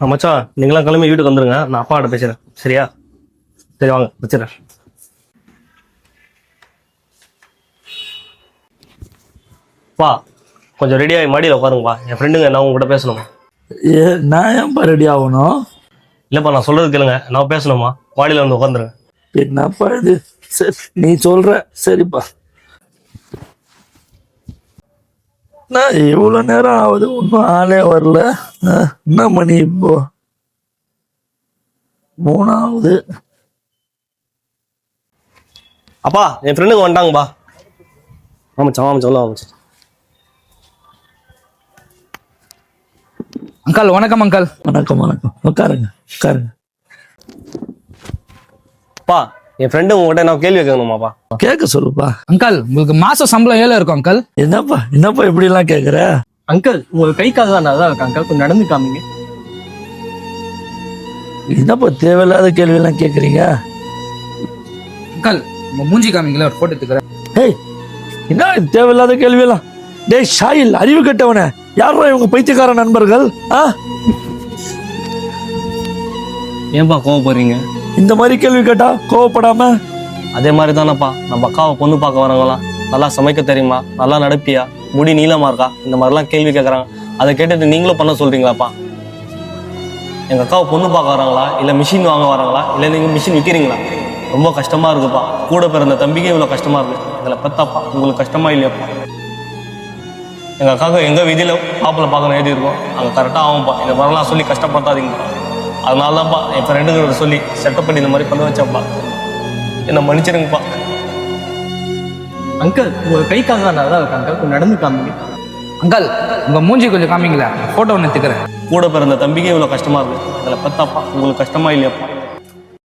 மச்சான் நீங்களாம் கிளம்பி வீட்டுக்கு வந்துருங்க, நான் அப்பாட்ட பேசுறேன். சரியா? சரி வாங்க வச்சுறேன். பா கொஞ்சம் ரெடியாகி மாடியில் உட்காருங்கப்பா. என் ஃப்ரெண்டுங்க நான் உங்ககிட்ட பேசணுமா? நான் ஏன்பா ரெடி ஆகணும்? இல்லைப்பா நான் சொல்றது கேளுங்க, நான் பேசணுமா? மாடியில் வந்து உட்காந்துருங்க. என்னப்பா இது? சரி நீ சொல்ற, சரிப்பா. நான் இவ்வளோ நேரம் ஆகுது, ஒன்றும் ஆளே வரல. என்ன மணி இப்போ? 3 ஆகுது. அப்பா என் ஃப்ரெண்டுங்க வந்துட்டாங்கப்பா. ஆமாச்சா ஆமாச்சா ஆமாச்சு. அங்கிள் வணக்கம் அங்கிள். வணக்கம் வணக்கம், உட்காருங்க உட்காருங்க. அப்பா என் ஃப்ரெண்டு உங்ககிட்ட என்ன கேள்வி கேட்கணுமாப்பா? கேட்க சொல்லுப்பா. அங்கிள் உங்களுக்கு மாசம் சம்பளம் ஏழு இருக்கும் அங்கிள். என்னப்பா இப்படி எல்லாம் கேக்குற? அங்கிள் உங்களுக்கு கை கால் தான் நல்லா இருக்கு அங்கிள், கொஞ்சம் நடந்து காமிங்க. என்னப்பா தேவையில்லாத கேள்வி எல்லாம் கேக்குறீங்க? அங்கிள் உங்க மூஞ்சி காமிங்களா, ஒரு போட்டோ எடுத்துக்கிறேன். ஏய் என்ன இது தேவையில்லாத கேள்வி எல்லாம்? டேய் ஷாயில், அறிவு கெட்டவனே, யாரா இவங்க பைத்தியக்கார நண்பர்கள்? ஏன்பா கோவப்படுறீங்க? இந்த மாதிரி கேள்வி கேட்டா கோவப்படாம? அதே மாதிரி தானப்பா நம்ம அக்காவை பொண்ணு பார்க்க வரவங்களாம் நல்லா சமைக்க தெரியுமா, நல்லா நடப்பியா, முடி நீளமா இருக்கா, இந்த மாதிரிலாம் கேள்வி கேட்குறாங்க. அதை கேட்டுட்டு நீங்களும் பண்ண சொல்றீங்களாப்பா? எங்க அக்காவை பொண்ணு பார்க்க வராங்களா, இல்லை மிஷின் வாங்க வராங்களா, இல்லை நீங்க மிஷின் விற்கிறீங்களா? ரொம்ப கஷ்டமா இருக்குப்பா. கூட பிறந்த தம்பிக்கே இவ்வளோ கஷ்டமா இருக்கு, இதில் பெத்தாப்பா உங்களுக்கு கஷ்டமா இல்லையாப்பா? எங்க அக்காவுக்கு எங்க விதியில மாப்பிள்ளை பார்க்கணும் எழுதி இருக்கோம், அங்கே கரெக்டாக ஆகும்ப்பா. இந்த மாதிரிலாம் சொல்லி கஷ்டப்படுத்தாதீங்க. அதனால தான்ப்பா என் ஃப்ரெண்டுங்கிட்ட சொல்லி செட்டப் பண்ணி இந்த மாதிரி பண்ண வச்சப்பா. என்னை மன்னிச்சிருங்கப்பா. அங்கிள் உங்க கை கால் தான் நல்லா இருக்கு அங்கிள், கொஞ்சம் நடந்து காமிங்க. அங்கிள் உங்க மூஞ்சி கொஞ்சம் காமிங்களா, போட்டோ ஒன்று எடுத்துக்கிறேன். கூட பிறந்த தம்பிக்கே இவ்வளோ கஷ்டமா இருக்கு, இதில் பெத்தாப்பா உங்களுக்கு கஷ்டமா இல்லையாப்பா?